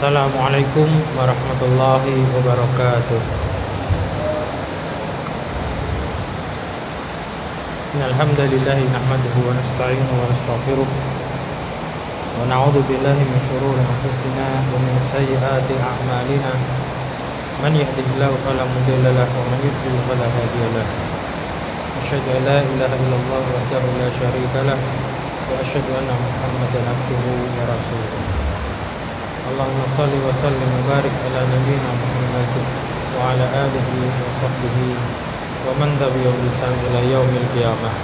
Assalamualaikum warahmatullahi wabarakatuh. Innal hamdalillahi nahmaduhu wa nasta'inuhu wa nastaghfiruh wa na'udzu billahi min shururi anfusina wa min sayyiati a'malina. Man yahdihillahu fala mudilla lahu wa man yudlil fala hadiya lahu. Asyhadu an la ilaha illallah wahdahu la syarika lahu wa asyhadu anna Muhammadan abduhu wa rasuluh. Allahumma salli wa sallim wa barik ala nabiyyina Muhammad wa ala alihi wa sahbihi wa man tabi'ahum bi ihsan ila yaumil qiyamah.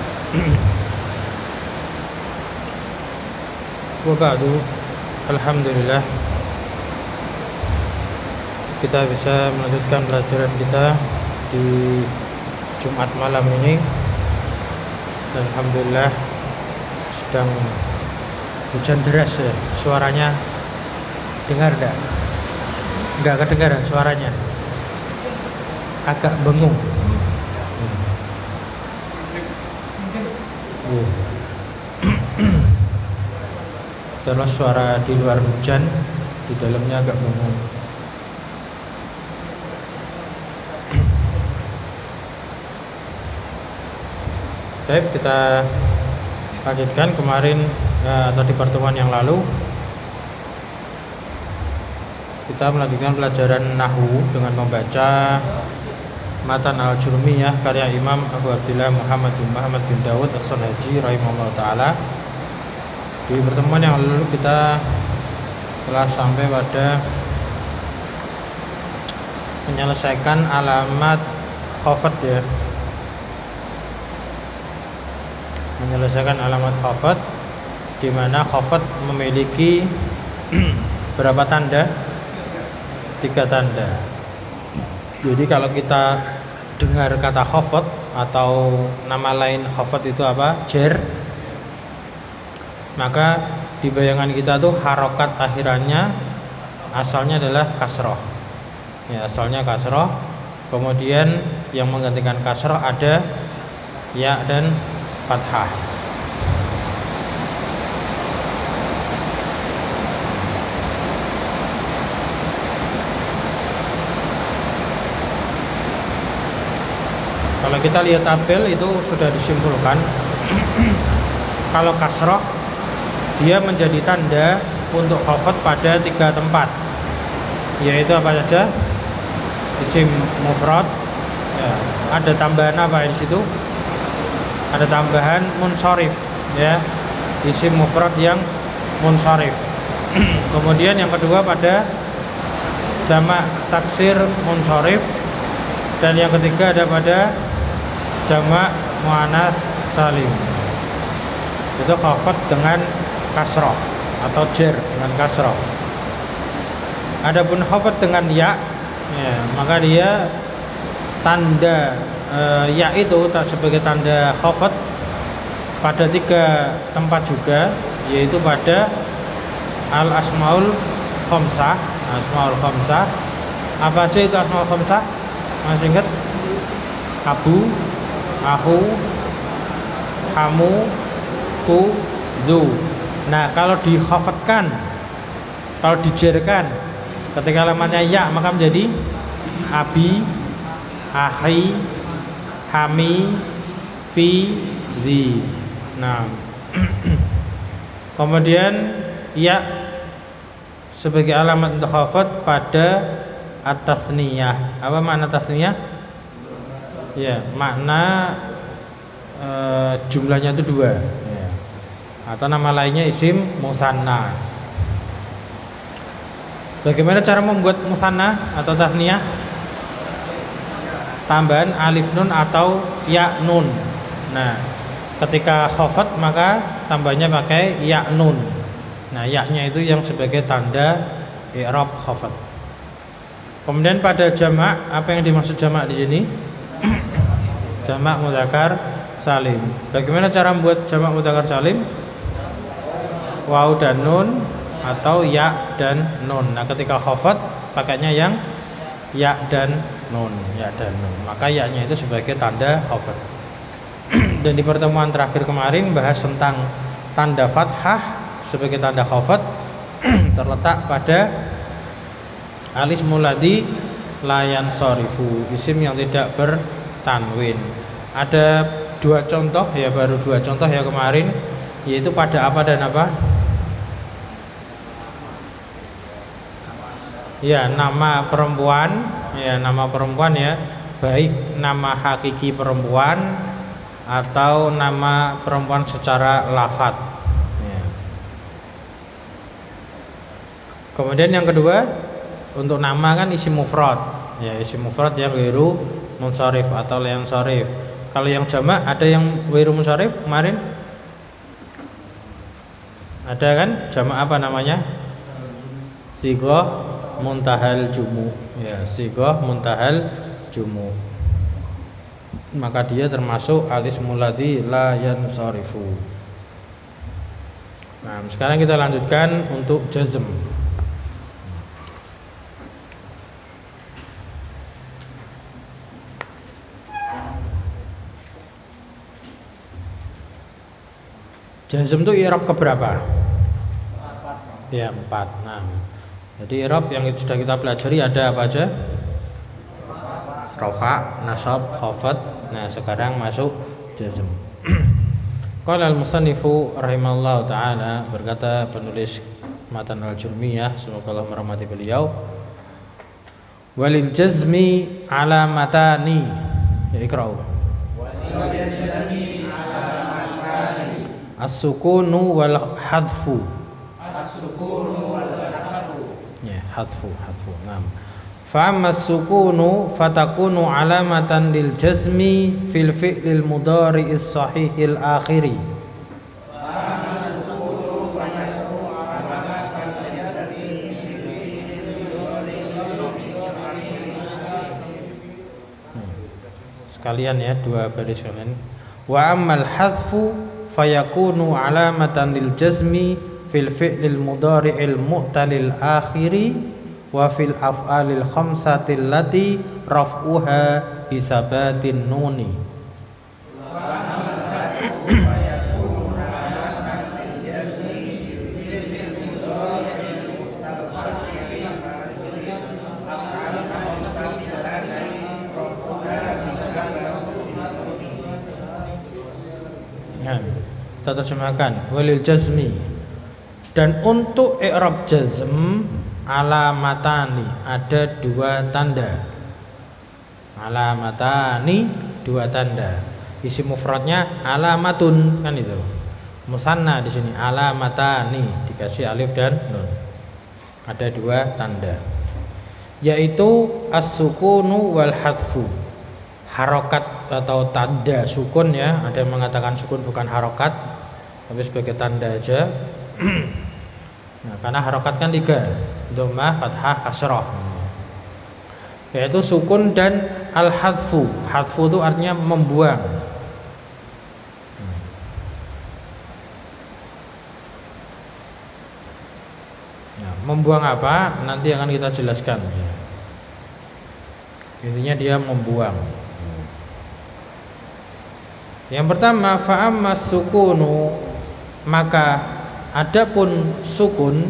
Wa ba'du, alhamdulillah kita bisa melanjutkan pelajaran kita di Jumat malam ini. Dan alhamdulillah sedang hujan deras ya. Suaranya dengar enggak? Enggak kedengaran suaranya. Agak bengong. Terus suara di luar hujan, di dalamnya agak bengong. Baik, kita lanjutkan kemarin atau di pertemuan yang lalu kita melanjutkan pelajaran nahwu dengan membaca Matan al-Jurmiyah karya Imam Abu Abdillah Muhammad bin Dawud As-Sunhaji rahimahullah ta'ala. Di pertemuan yang lalu kita telah sampai pada menyelesaikan alamat khafat ya. Menyelesaikan alamat khafat, di mana khafat memiliki berapa tanda? 3 tanda. Jadi kalau kita dengar kata khafat atau nama lain khafat itu apa? Jer. Maka di bayangan kita tuh harokat akhirannya asalnya adalah kasroh. Ya, asalnya kasroh. Kemudian yang menggantikan kasroh ada ya dan fathah. Kalau kita lihat tabel itu sudah disimpulkan kalau kasroh dia menjadi tanda untuk khafat pada 3 tempat, yaitu apa saja? Isim mufrad ya. Ada tambahan apa di situ? Ada tambahan munsharif ya, isim mufrad yang munsharif. Kemudian yang kedua pada jamak taksir munsharif, dan yang ketiga ada pada jamak muannats salim. Itu khafat dengan kasroh atau jer dengan kasroh. Adapun khafat dengan ya, maka dia tanda ya itu sebagai tanda khafat pada 3 tempat juga, yaitu pada al asmaul khamsah. Asmaul khamsah apa aja itu asmaul khamsah? Masih ingat? Abu, aku, kamu, ku, zu. Nah, kalau dikhafatkan, kalau dijerkan, ketika lamanya ya maka menjadi abi, ahi, hami, fi, zi. Nah, kemudian ya sebagai alamat untuk khafat pada at-tasniyah. Apa makna tasniyah? Ya, makna jumlahnya itu 2 ya. Atau nama lainnya isim musanna. Bagaimana cara membuat musanna atau tasniyah? Tambahan alif nun atau ya nun. Nah, ketika khafat maka tambahnya pakai ya nun. Nah, ya-nya itu yang sebagai tanda i'rab khafat. Kemudian pada jamak, apa yang dimaksud jamak di sini? Jamak mudzakkar salim. Bagaimana cara membuat jamak mudzakkar salim? Waw dan nun atau ya dan nun. Nah, ketika khafat pakainya yang ya dan nun, ya dan nun. Maka ya-nya itu sebagai tanda khafat. Dan di pertemuan terakhir kemarin bahas tentang tanda fathah sebagai tanda khafat terletak pada Al-ismul ladzi la yansarifu, isim yang tidak bertanwin. Ada dua contoh ya, baru dua contoh ya kemarin, yaitu pada apa dan apa? Ya, nama perempuan, ya nama perempuan ya, baik nama hakiki perempuan atau nama perempuan secara lafadz. Ya. Kemudian yang kedua, untuk nama kan isim mufrad, ya isim mufrad yang ghairu munsharif atau la yansharif. Kalau yang jamak ada yang ghairu munsharif kemarin? Ada kan? Jamak apa namanya? Sighah muntahal jumu, ya sighah muntahal jumu, maka dia termasuk al-ismul ladzi la yansarifu. Nah, sekarang kita lanjutkan untuk jazm. Jazm itu i'rab keberapa? 4. Ya, 4. Nah, jadi i'rab yang sudah kita pelajari ada apa aja? Rafa, nasab, khafad. Nah, sekarang masuk jazm. Qala al-musannifu rahimallahu taala, berkata penulis matan al-Jurmiyah, semoga Allah merahmati beliau, walil jazmi alamatani. Ya, ikra'u. Walil jazmi alamatani. As-sukunu wal hadfu. As-sukunu wal hadfu. Naam. Fa amma as-sukunu fatakunu alamatan lil jazmi fil fi'lil mudhari'is sahihil akhiri. Sekalian ya, dua baris kalian. Wa ammal hadfu fayakunu alamatan lil jazmi fil fi'lil mudhari'il mu'talil akhiri wa fil af'alil khamsatil lati raf'uha bi tsabatin nuni. Kita terjemahkan walil jazmi, dan untuk i'rab jazm alamatani, ada dua tanda. Alamatani, dua tanda. Isi mufradnya alamatun, kan itu. Musanna di sini alamatani, dikasih alif dan nun. Ada dua tanda, yaitu as-sukunu wal hadfu. Harokat atau tanda sukun ya, ada yang mengatakan sukun bukan harokat, tapi sebagai tanda aja. Nah, karena harokat kan 3, dhammah, fathah, kasrah, yaitu sukun dan al-hadfu. Hadfu itu artinya membuang. Nah, membuang apa? Nanti akan kita jelaskan. Intinya dia membuang. Yang pertama, fa'amma sukunu, maka adapun sukun,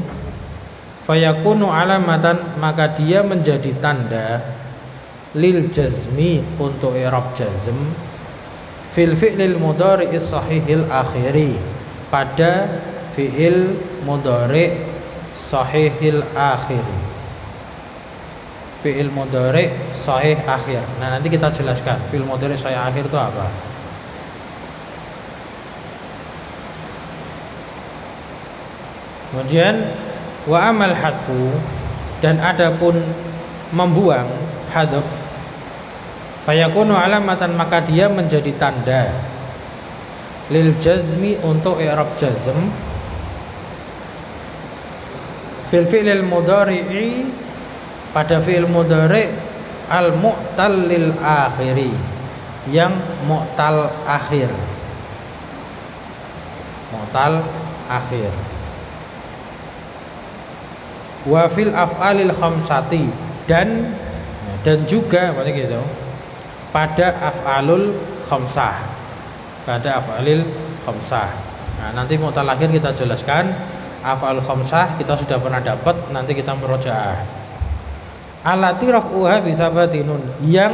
fayakunu alamatan, maka dia menjadi tanda lil jazmi, untuk i'rab jazm, fil fi'lil mudhari'is sahihil akhiri, pada fi'il mudhari' sahihil akhiri. Fi'il mudhari' sahih akhir. Nah, nanti kita jelaskan fi'il mudhari' sahih akhir itu apa. Kemudian wa amal hadfu, dan adapun membuang, hadf, fayakunu alamatan, maka dia menjadi tanda lil jazmi, untuk i'rab jazm, fil fi'lil mudhari'i, pada fi'il mudhari' al mu'tal lil akhiri, yang mu'tal akhir. Mu'tal akhir. Wa fil af'alil khamsati, dan juga gitu, pada af'alul khamsah, pada af'alil khamsah. Nah, nanti mu'tal akhir kita jelaskan. Af'alul khamsah kita sudah pernah dapat, nanti kita murojaah. Alati raf'uha bisabati nun, yang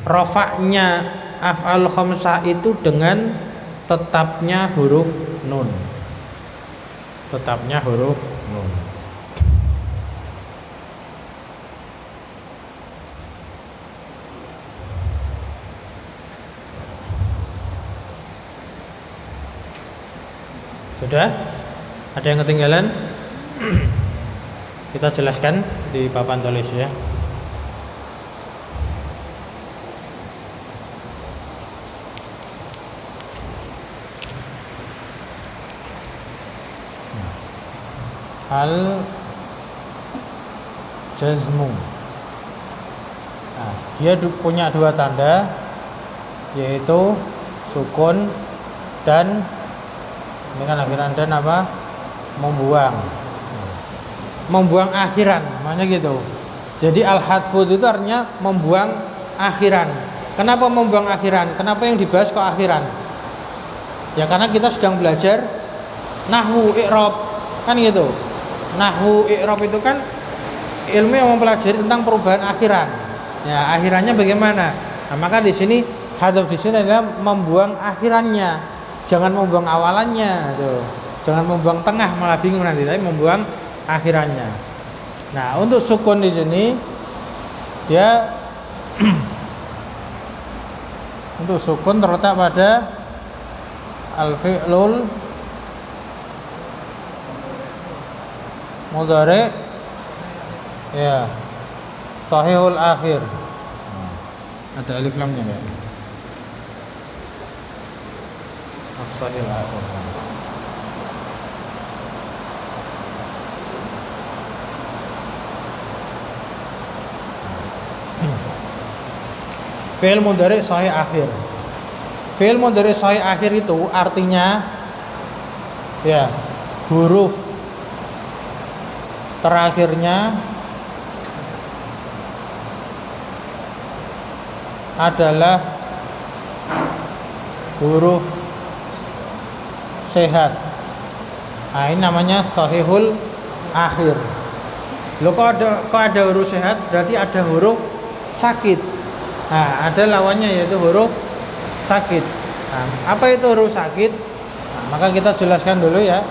rafa'nya af'al khamsah itu dengan tetapnya huruf nun. Tetapnya huruf nun. Sudah? Ada yang ketinggalan? Kita jelaskan di papan tulis ya. Al jazmu. Nah, dia punya dua tanda, yaitu sukun dan ini kan akhiran, dan apa? Membuang akhiran, makanya gitu. Jadi al-hadfu itu artinya membuang akhiran. Kenapa membuang akhiran? Kenapa yang dibahas kok akhiran? Ya karena kita sedang belajar nahwu i'rab, kan gitu. Nahwu i'rab itu kan ilmu yang mempelajari tentang perubahan akhiran. Ya, akhirannya bagaimana? Nah, maka di sini hadaf di sini adalah membuang akhirannya. Jangan membuang awalannya, tuh. Jangan membuang tengah, malah bingung nanti, tapi membuang akhirannya. Nah, untuk sukun di sini dia untuk sukun terletak pada al-fi'lul mudhari ya sahihul akhir. Ada alif lamnya enggak? As-sahihul akhir. Fi'il mudhari sahih akhir. Fi'il mudhari sahih akhir itu artinya ya huruf terakhirnya adalah huruf sehat. Nah, ini namanya sahihul akhir. Loh, kok ada huruf sehat, berarti ada huruf sakit. Nah, ada lawannya yaitu huruf sakit. Nah, apa itu huruf sakit? Nah, maka kita jelaskan dulu ya.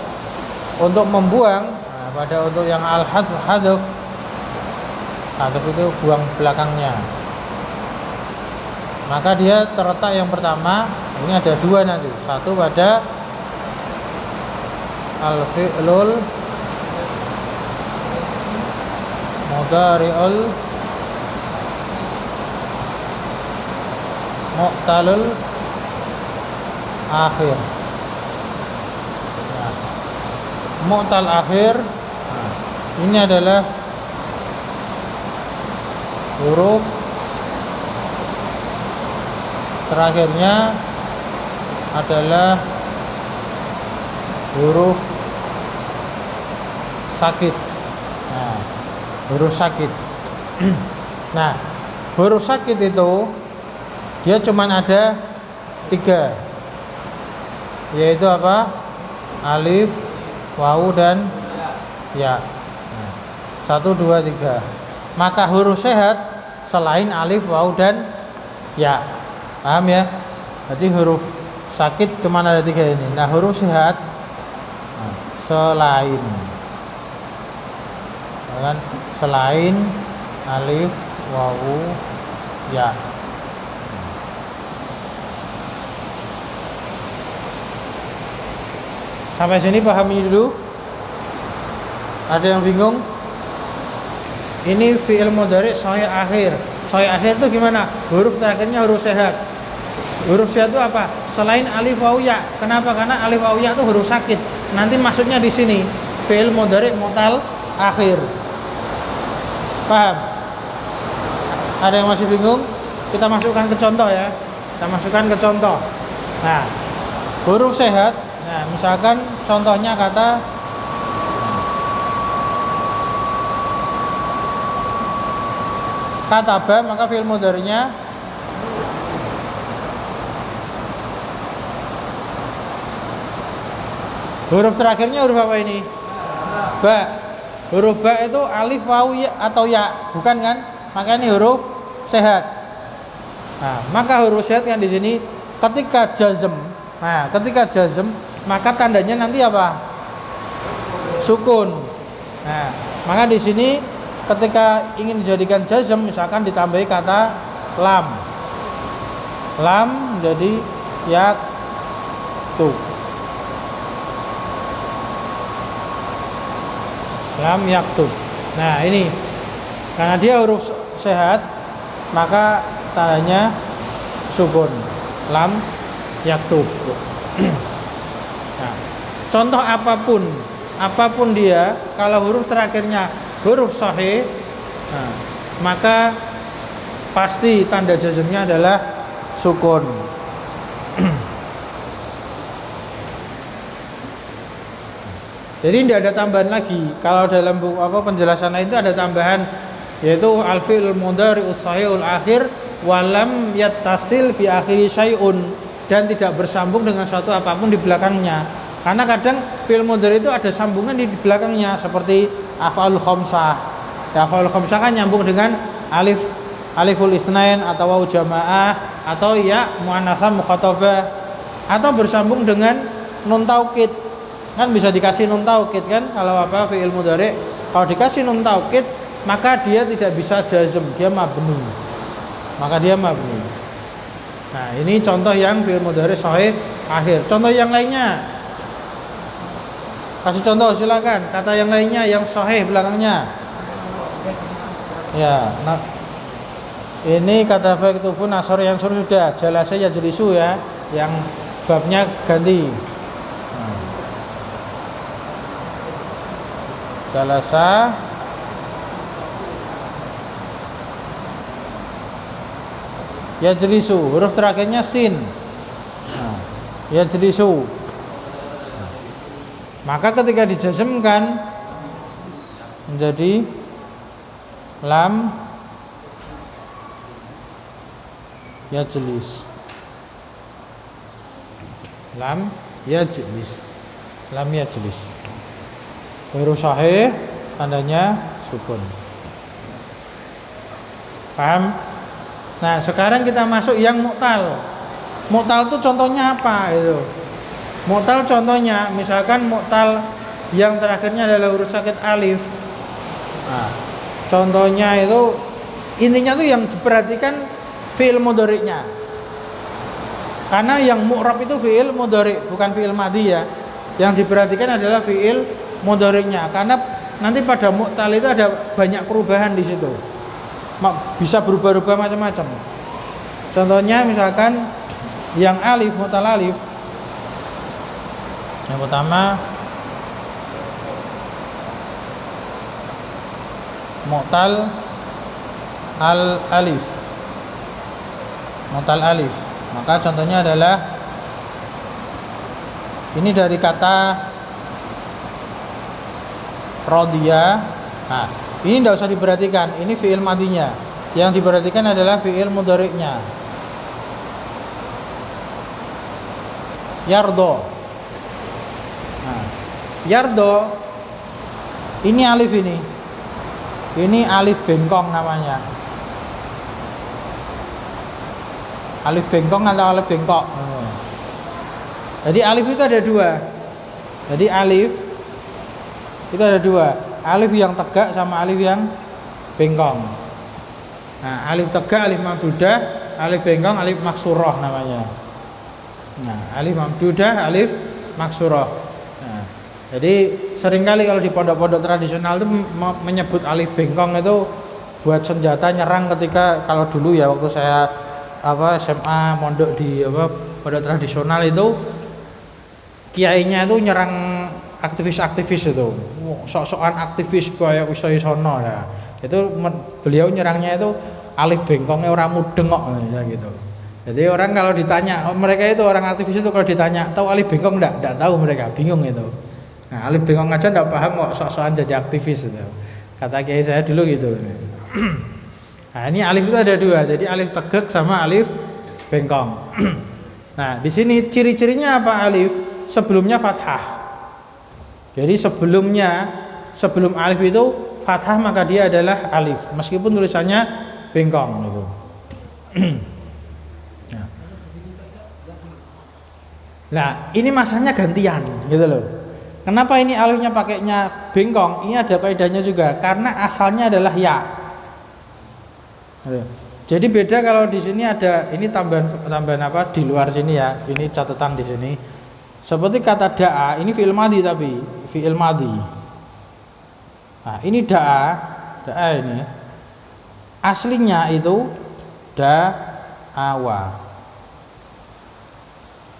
Untuk membuang, nah, untuk yang al-hadf itu buang belakangnya. Maka dia terletak yang pertama, ini ada dua nanti. Satu pada al-fi'lul mudhari'ul mu'talul akhir. Nah, mu'tal akhir, nah, ini adalah huruf terakhirnya adalah huruf sakit. Nah, huruf sakit. Nah, huruf sakit itu dia cuma ada 3, yaitu apa? Alif, wawu, dan ya. Nah, 1, 2, 3. Maka huruf sehat selain alif, wawu, dan ya. Paham ya? Jadi huruf sakit cuma ada 3 ini. Nah, huruf sehat selain, kan? Selain alif, wawu, ya. Sampai sini pahami dulu. Ada yang bingung? Ini fi'il mudhari sahih akhir. Sahih akhir itu gimana? Huruf terakhirnya huruf sehat. Huruf sehat itu apa? Selain alif wawu ya. Kenapa? Karena alif wawu ya itu huruf sakit. Nanti masuknya di sini. Fi'il mudhari mu'tal akhir. Paham? Ada yang masih bingung? Kita masukkan ke contoh ya. Kita masukkan ke contoh. Nah, huruf sehat. Nah, misalkan contohnya kata kataba, maka fi'il mudhari'nya huruf terakhirnya huruf apa ini? Ba. Huruf ba itu alif, waw, ya, atau ya, bukan kan? Maka ini huruf sehat. Nah, maka huruf sehat kan di sini ketika jazm. Nah, ketika jazm maka tandanya nanti apa? Sukun. Nah, maka di sini ketika ingin dijadikan jazm misalkan ditambahi kata lam. Lam menjadi yaktub. Lam yaktub. Nah, ini karena dia huruf sehat maka tandanya sukun. Lam yaktub. Nah, contoh apapun dia kalau huruf terakhirnya huruf sahih, nah, maka pasti tanda jazmnya adalah sukun. Jadi tidak ada tambahan lagi. Kalau dalam buku penjelasan lain itu ada tambahan, yaitu al-fi'l mudhari'us sahihul akhir walam yattasil bi akhiri syai'un, dan tidak bersambung dengan suatu apapun di belakangnya. Karena kadang fi'il mudhari itu ada sambungan di belakangnya seperti af'alul khamsah. Ya, af'alul khamsah kan nyambung dengan aliful itsnain atau waw jamaah atau ya muannattsah mukhatabah, atau bersambung dengan nun taukid. Kan bisa dikasih nun taukid kan kalau fi'il mudhari. Kalau dikasih nun taukid maka dia tidak bisa jazm, dia mabni. Maka dia mabni. Nah, ini contoh yang fi'il mudhari sahih akhir. Contoh yang lainnya. Kasih contoh silakan. Kata yang lainnya yang sahih belakangnya. Ya, nah, ini kata faktubun asor yang sudah jelas saja jelisu ya, yang babnya ganti. Jalasa yajlisu, huruf terakhirnya sin. Nah, yajlisu. Maka ketika dijazmkan menjadi lam yajlis. Lam yajlis. Lam yajlis. Huruf sahih tandanya sukun. Paham? Nah, sekarang kita masuk yang mu'tal. Mu'tal itu contohnya apa itu? Mu'tal contohnya misalkan mu'tal yang terakhirnya adalah huruf sakit alif. Nah, contohnya itu intinya tuh yang diperhatikan fi'il mudhari'nya. Karena yang mu'rab itu fi'il mudhari', bukan fi'il madhi ya. Yang diperhatikan adalah fi'il mudhari'nya, karena nanti pada mu'tal itu ada banyak perubahan di situ. Bisa berubah-ubah macam-macam. Contohnya misalkan yang alif, mu'tal alif. Yang pertama mu'tal alif. Mu'tal alif. Maka contohnya adalah ini dari kata Rodiya. Nah, ini tidak usah diperhatikan. Ini fi'il madinya. Yang diperhatikan adalah fi'il mudhari'nya. Yardo. Nah, yardo. Ini alif ini. Ini alif bengkong namanya. Alif bengkong atau alif bengkok. Jadi alif itu ada dua. Jadi alif itu ada dua, alif yang tegak sama alif yang bengkong. Nah, alif tegak alif mamdudah, alif bengkong alif maksurah namanya. Nah, alif mamdudah, alif maksurah. Nah, jadi seringkali kalau di pondok-pondok tradisional itu menyebut alif bengkong itu buat senjata nyerang ketika kalau dulu ya waktu saya SMA mondok di pondok tradisional itu kiainya itu nyerang aktivis-aktivis itu, sok-sokan aktivis kayak iso-isono ya. Itu beliau nyerangnya itu alif bengkongnya orang mudeng kok ya gitu. Jadi orang kalau ditanya, mereka itu orang aktivis itu kalau ditanya, tahu alif bengkong enggak tahu mereka, bingung itu. Nah, alif bengkong aja enggak paham kok sok-sokan jadi aktivis itu. Kata kiai saya dulu gitu. Nah, ini alif itu ada dua, jadi alif tegak sama alif bengkong. Nah, di sini ciri-cirinya apa alif? Sebelumnya fathah. Jadi sebelumnya sebelum alif itu fathah maka dia adalah alif meskipun tulisannya bengkong gitu. Nah, ini masanya gantian gitu loh. Kenapa ini alifnya pakainya bengkong? Ini ada kaidahnya juga karena asalnya adalah ya. Jadi beda kalau di sini ada ini tambahan apa di luar sini ya. Ini catatan di sini. Seperti kata da'a, ini fi'il madhi tapi fi'il madhi. Nah, ini da'a ini aslinya itu da'awa.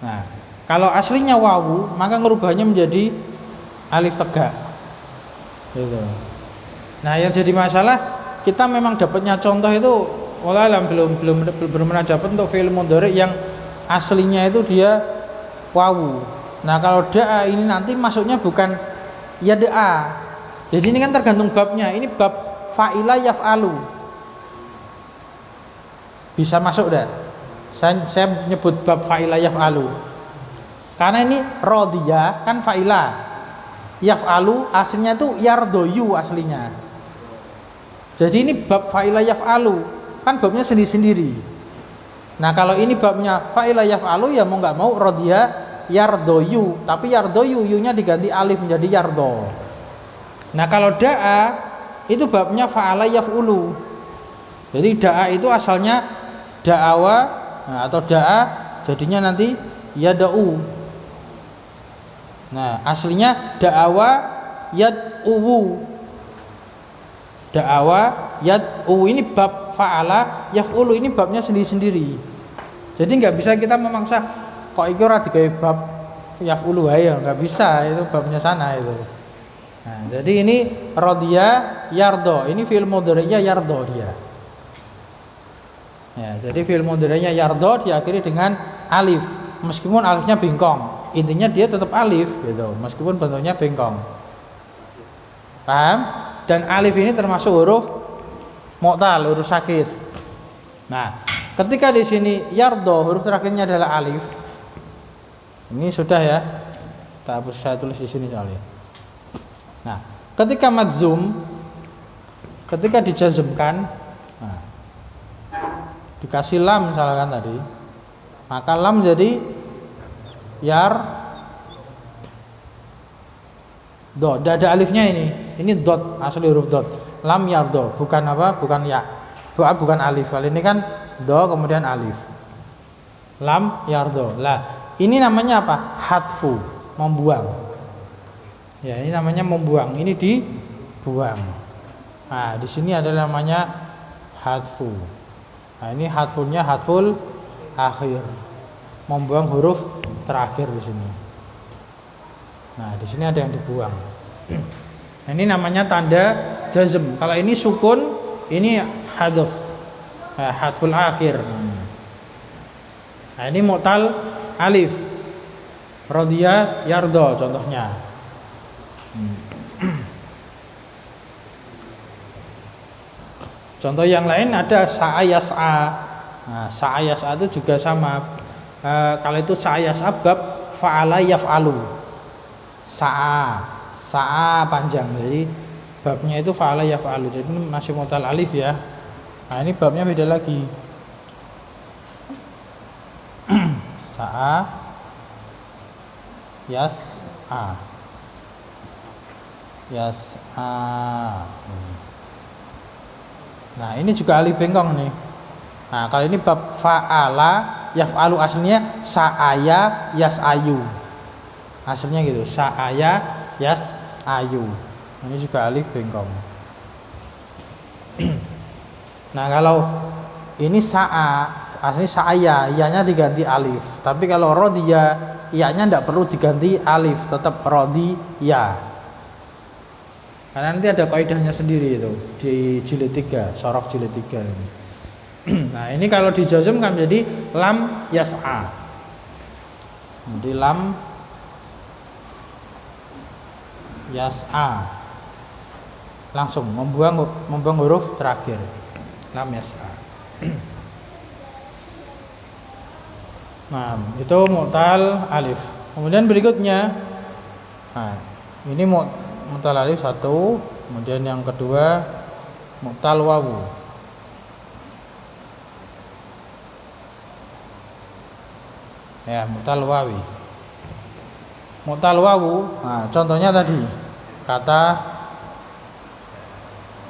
Nah, kalau aslinya wawu, maka ngerubahnya menjadi alif tegak. Gitu. Nah, yang jadi masalah kita memang dapatnya contoh itu wallahualam belum pernah dapat untuk fi'il mudhari yang aslinya itu dia wawu. Nah, kalau da'a ini nanti masuknya bukan ya da'a. Jadi ini kan tergantung babnya. Ini bab fa'ila yaf'alu. Bisa masuk dah. Saya nyebut bab fa'ila yaf'alu. Karena ini rodiyah kan fa'ila. Yaf'alu aslinya itu yardoyu aslinya. Jadi ini bab fa'ila yaf'alu. Kan babnya sendiri-sendiri. Nah, kalau ini babnya fa'ila yaf'alu ya mau nggak mau rodiyah yardoyu, tapi yardoyu yunya diganti alif menjadi yardo. Nah, kalau da'a itu babnya fa'ala yaf'ulu. Jadi da'a itu asalnya da'awa atau da'a jadinya nanti yada'u. Nah, aslinya da'awa yad'uwu. Da'awa yad'u ini bab fa'ala yaf'ulu ini babnya sendiri-sendiri. Jadi nggak bisa kita memaksa kok iki ora digawe bab yaf'ulu wae ya enggak bisa, itu babnya sana itu. Nah, jadi ini radiya yardo, ini fi'il mudhari'nya yardo dia. Ya, jadi fi'il mudhari'nya yardo diakhiri dengan alif, meskipun alifnya bengkong. Intinya dia tetap alif gitu, meskipun bentuknya bengkong. Paham? Dan alif ini termasuk huruf mu'tal, huruf sakit. Nah, ketika di sini yardo huruf terakhirnya adalah alif. Ini sudah ya. Saya tulis di sini soalnya. Nah, ketika madzum, ketika dijazmkan, nah, dikasih lam misalkan tadi, maka lam jadi do. Tidak ada alifnya ini dot, asli huruf dot. Lam yardo, bukan apa? Bukan ya. Bukan alif. Kali ini kan do kemudian alif. Lam yardo. Lah, ini namanya apa? Hatfu, membuang. Ya, ini namanya membuang. Ini dibuang. Nah, di sini adalah namanya hatfu. Nah, ini hatfunya hatful akhir. Membuang huruf terakhir di sini. Nah, di sini ada yang dibuang. Nah, ini namanya tanda jazm. Kalau ini sukun, ini hadf. Hatful akhir. Nah, ini mu'tal alif. Radiya yardo contohnya. Contoh yang lain ada sa'a yas'a. Nah, sa'a yas'a itu juga sama. Kalau itu sa'a yas'a bab fa'ala yaf'alu. Sa'a panjang. Jadi babnya itu fa'ala yaf'alu. Jadi ini masih mu'tal alif ya. Nah, ini babnya beda lagi. Sa'a yas'a. Nah, ini juga alif bengkong nih. Nah, kalau ini bab fa'ala yaf'alu aslinya sa'aya yas'ayu. Aslinya gitu, sa'aya yas'ayu. Ini juga alif bengkong. Nah, kalau ini sa'a aslinya sa'aya, iyanya diganti alif. Tapi kalau rodiya, iyanya tidak perlu diganti alif, tetap rodiya. Karena nanti ada kaidahnya sendiri itu di jilid 3, sorof jilid 3 ini. Nah, ini kalau dijazm kan menjadi lam yas'a. Jadi lam yas'a. Langsung membuang huruf terakhir. Lam yas'a. Nah, itu mu'tal alif. Kemudian berikutnya, nah, ini mu'tal alif satu, kemudian yang kedua mu'tal wawu. Ya, mu'tal wawi. Mu'tal wawu, nah, contohnya tadi kata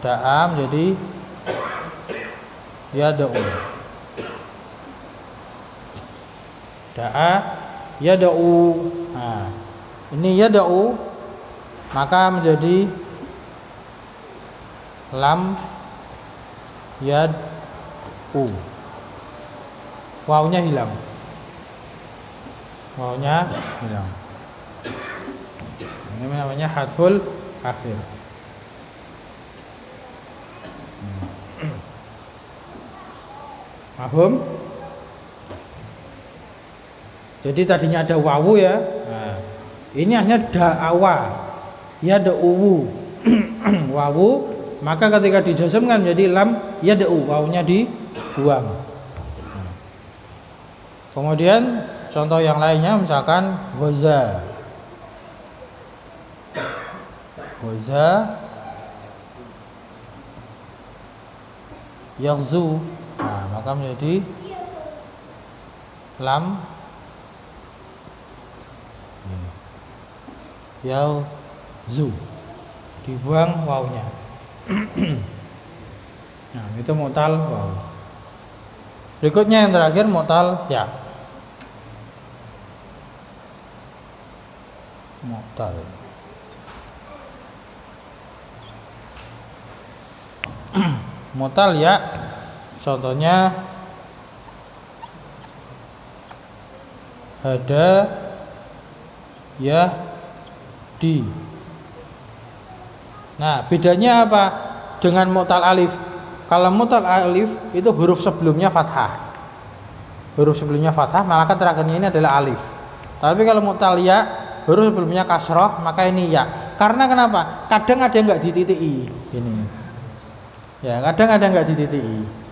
da'a menjadi yada'u. Da'a yada'u. Nah, ini yada'u maka menjadi lam yad'u. Wawunya hilang. Wawunya hilang. Ini namanya hadful akhir. Paham? Jadi tadinya ada wawu ya. Nah, ini hanya da'awa. Ya da'uwu. Wawu, maka ketika dijazmkan menjadi lam ya da'u, wawunya dibuang. Kemudian contoh yang lainnya misalkan ghaza. Ghaza yaghzu. Nah, maka menjadi lam yaghzu, dibuang wawunya. Nah, itu mu'tal wawu. Berikutnya yang terakhir mu'tal ya. Mu'tal. Mu'tal ya. Contohnya ada ya di. Nah, bedanya apa dengan mu'tal alif? Kalau mu'tal alif itu huruf sebelumnya fathah. Huruf sebelumnya fathah, maka terakhirnya ini adalah alif. Tapi kalau mu'tal ya, huruf sebelumnya kasroh, maka ini ya. Karena kenapa? Kadang ada yang enggak dititi'i. Ini. Ya, kadang ada enggak dititi'i.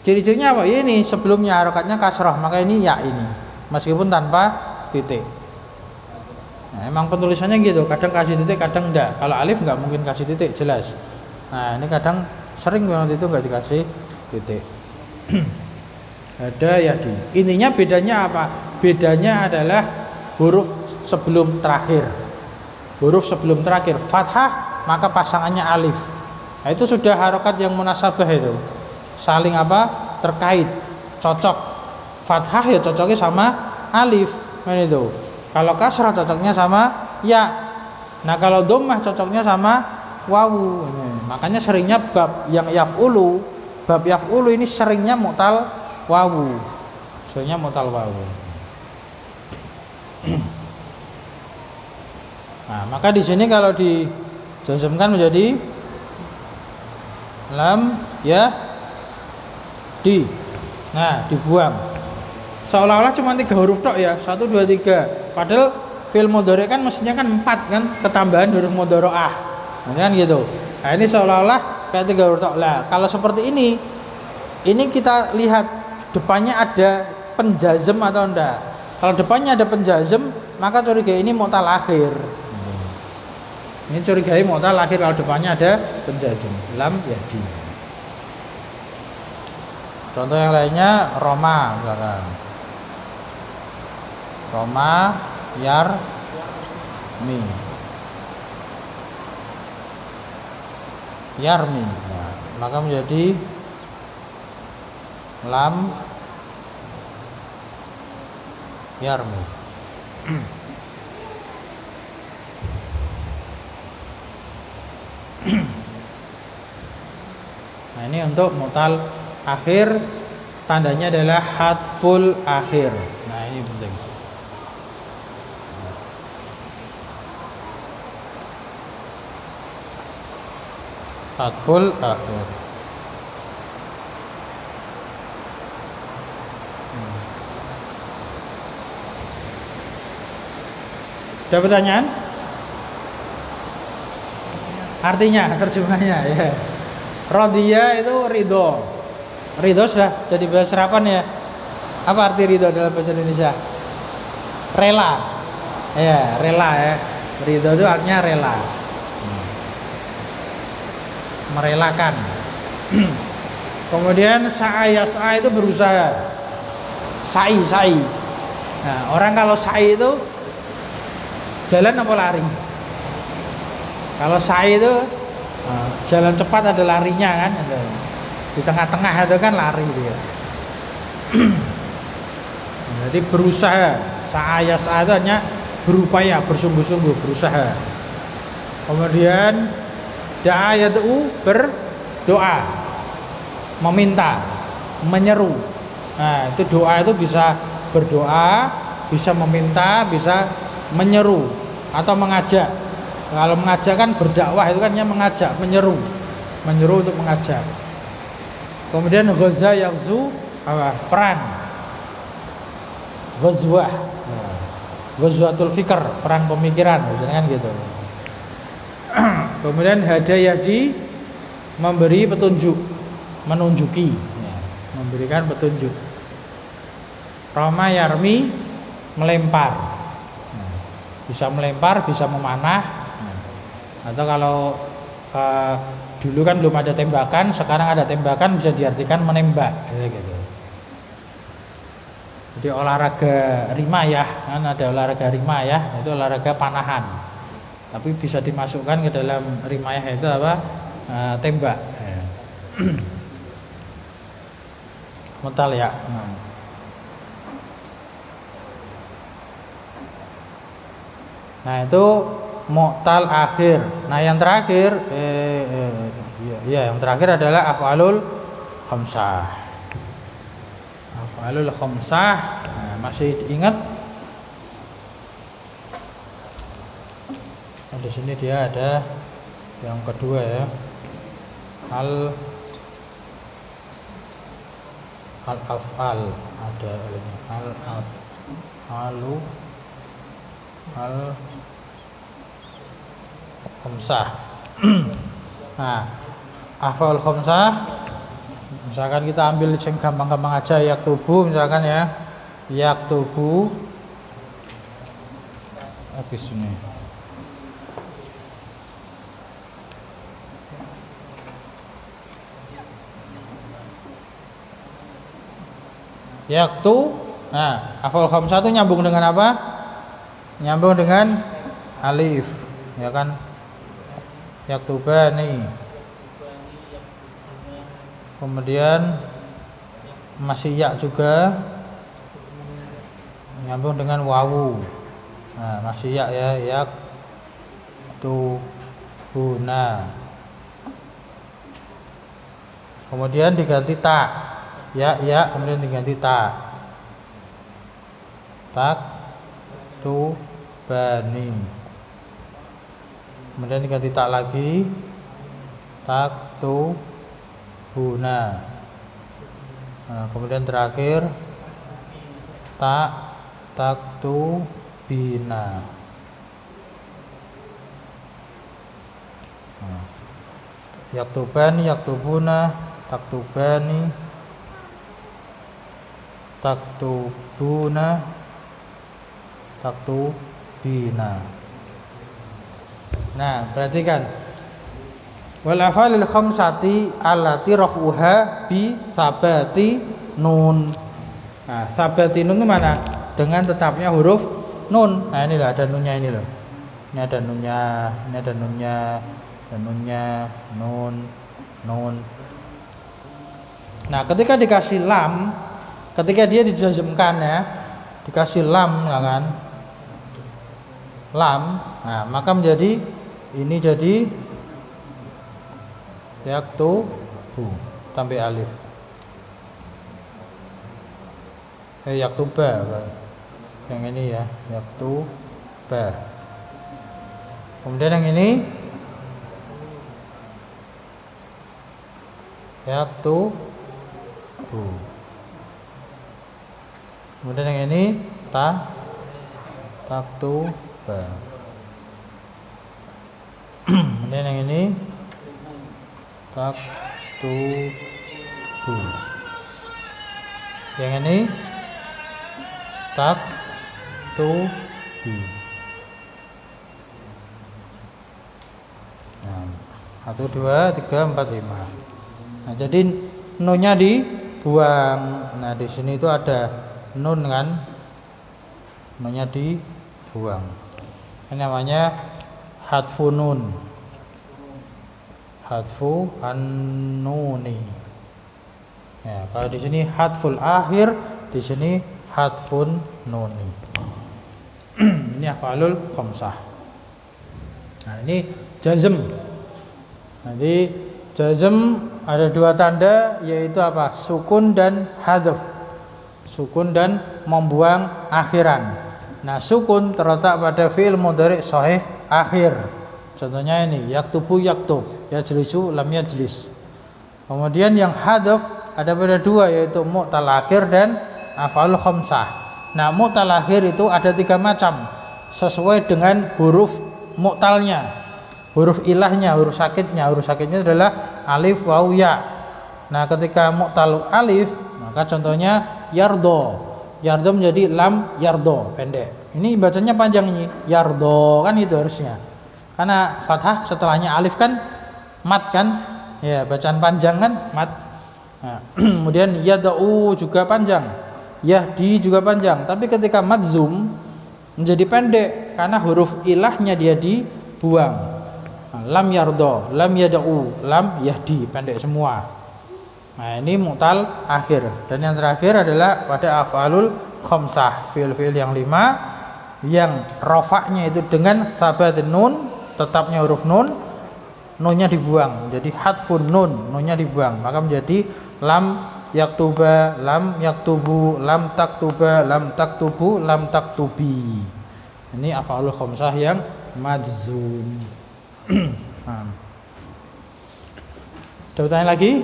Ciri-cirinya apa? Ini sebelumnya harokatnya kasroh, maka ini ya ini. Meskipun tanpa titik. Nah, emang penulisannya gitu, kadang kasih titik, kadang enggak. Kalau alif enggak mungkin kasih titik, jelas. Nah, ini kadang sering memang itu enggak dikasih titik. Ada ya di. Intinya bedanya apa? Bedanya adalah huruf sebelum terakhir. Huruf sebelum terakhir fathah, maka pasangannya alif. Nah, itu sudah harokat yang munasabah itu. Saling apa? Terkait, cocok. Fathah ya cocoknya sama alif, kan itu. Kalau kasrah cocoknya sama ya. Nah, kalau dhammah cocoknya sama wawu. Makanya seringnya bab yang yaf'ulu, bab yaf'ulu ini seringnya mu'tal wawu. Seringnya mu'tal wawu. Nah, maka di sini kalau dijazmkan menjadi lam ya di. Nah, dibuang. Seolah-olah cuma 3 huruf tok ya, 1 2 3. Padahal fi'il mudhari kan mestinya kan 4 kan, ketambahan huruf mudhari'ah. Kan gitu. Nah, ini seolah-olah kayak 3 huruf tok. Lah, kalau seperti ini kita lihat depannya ada penjazm atau enggak. Kalau depannya ada penjazm, maka curiga ini mu'tal akhir. Ini curigai mu'tal akhir kalau depannya ada penjazm. Lam ya di. Contoh yang lainnya Roma misalkan. Roma yar mi. Yarmi. Nah, maka menjadi lam yarmi. Nah, ini untuk mu'tal akhir, tandanya adalah hadful akhir. Nah, ini penting. Hadful akhir. Ada pertanyaan? Artinya, terjemahnya ya. Radhiya itu ridho. Ridho sudah jadi bahasa serapan ya. Apa arti ridho dalam bahasa Indonesia? Rela. Ya, rela ya. Ridho itu artinya rela. merelakan. Kemudian sa'a yas'a itu berusaha. Sa'i. Nah, orang kalau sa'i itu jalan apa lari? Kalau sa'i itu jalan cepat ada larinya kan, ada. Di tengah-tengah itu kan lari dia. Jadi berusaha. Sa'a yas'a itu hanya berupaya, bersungguh-sungguh, berusaha. Kemudian da'a yad'u, berdoa, meminta, menyeru. Nah, itu doa itu bisa berdoa, bisa meminta, bisa menyeru atau mengajak. Kalau mengajak kan berdakwah itu kan mengajak, menyeru untuk mengajak. Kemudian ghaza yaghzu, perang. Ghazwah. Ghazwatul fikr, perang pemikiran, misalnya kan gitu. Kemudian hadayadi, memberi petunjuk, menunjuki, memberikan petunjuk. Rama yarmi, melempar, bisa melempar, bisa memanah. Atau kalau dulu kan belum ada tembakan, sekarang ada tembakan, bisa diartikan menembak, gitu. Jadi olahraga rimayah, kan ada olahraga rimayah, itu olahraga panahan. Tapi bisa dimasukkan ke dalam rimayah itu apa? Tembak. Mental ya. Nah itu mu'tal akhir. Nah yang terakhir, yang terakhir adalah af'alul khamsah. Af'alul khamsah, masih ingat? Nah, di sini dia ada yang kedua ya. Al-af'al ada ini. Khamsah. Nah, af'al khamsah, misalkan kita ambil yang gampang-gampang aja, yaktubu misalkan ya. Yaktubu habis ini. Yaktu, nah af'al khamsah itu nyambung dengan apa? Nyambung dengan alif, ya kan? Yaktubani. Kemudian masih ya juga, nyambung dengan wawu. Nah, masih ya, yaktubuna. Kemudian diganti ta. Ya, kemudian diganti ta. Tak tu bani. Kemudian diganti tak lagi. Tak tu buna. Nah, kemudian terakhir tak tu bina. Nah, yaktubani, yaktubuna, taktubani, taktubuna, taktubina. Nah, perhatikan. Wal af'alil khamsati allati raf'uha bi sabati nun. Nah, sabati nun itu mana? Dengan tetapnya huruf nun. Nah, inilah ada nunnya ini loh. Ini ada nunnya, ini ada nunnya, ada nunnya, nun. Nah, ketika dikasih lam, ketika dia dijazmkan ya, dikasih lam, ya kan? Lam, nah maka menjadi ini jadi yaktubu tambah alif. Yaktuba, yang ini ya, yaktuba. Kemudian yang ini yaktubu. Kemudian yang ini taktuba. Kemudian yang ini taktubu. Yang ini taktubi. Nah, 1, 2, 3, 4, 5. Nah, jadi nunnya dibuang. Nah, di sini itu ada nun kan. Nunnya dibuang. Ini namanya hadfu nun. Hadfu an-nuni. Ya, kalau di sini hadful akhir, di sini hadfun nuni. Ini af'alul khamsah. Nah, ini jazm. Jadi jazm ada 2 tanda, yaitu apa? Sukun dan hadzf. Sukun dan membuang akhiran. Nah, sukun terletak pada fi'il mudhari' shahih akhir. Contohnya ini, yaktubu yaktub, yajlisu lam yajlis. Kemudian yang hadzf ada pada 2, yaitu mu'tal akhir dan af'alul khamsah. Nah, mu'tal akhir itu ada 3 macam sesuai dengan huruf mu'talnya. Huruf ilahnya, huruf sakitnya. Huruf sakitnya adalah alif, waw, ya. Nah, ketika mu'tal alif, maka contohnya yardo. Yardo menjadi lam yardo, pendek. Ini bacanya panjang ini, yardo kan itu harusnya. Karena fathah setelahnya alif kan mat kan? Ya, bacaan panjang kan mat. Nah, kemudian yada'u juga panjang. Yahdi juga panjang. Tapi ketika madzum menjadi pendek karena huruf ilahnya dia dibuang. Lam yardo, lam yada'u, lam yahdi, pendek semua. Nah, ini mu'tal akhir. Dan yang terakhir adalah pada af'alul khamsah, fi'il-fi'il yang 5 yang rafa'nya itu dengan sabat nun, tetapnya huruf nun, nunnya dibuang. Jadi hadfun nun, nunnya dibuang. Maka menjadi lam yaktuba, lam yaktubu, lam taktuba, lam taktubu, lam taktubi. Ini af'alul khamsah yang majzum. Nah. Ada pertanyaan lagi?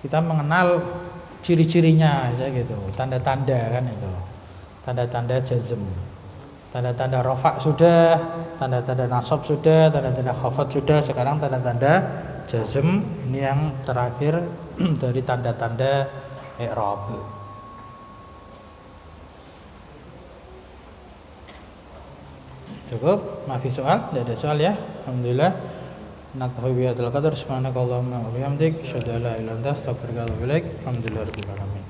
Kita mengenal ciri-cirinya aja gitu, tanda-tanda kan itu. Tanda-tanda jazm. Tanda-tanda rafa' sudah, tanda-tanda nasab sudah, tanda-tanda khafat sudah, sekarang tanda-tanda jazm. Ini yang terakhir dari tanda-tanda i'rab. Cukup, maafi soal, tidak ada soal ya. Alhamdulillah. Naktafi bihadzal qadar, subhanakallahumma wa bihamdik, asyhadu an la ilaha illa anta, astaghfiruka wa atubu ilaik. Alhamdulillahirabbil alamin.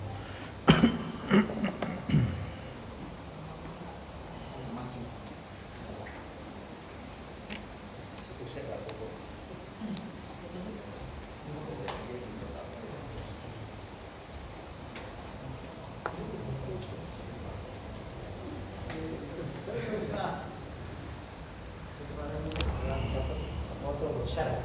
Shut up.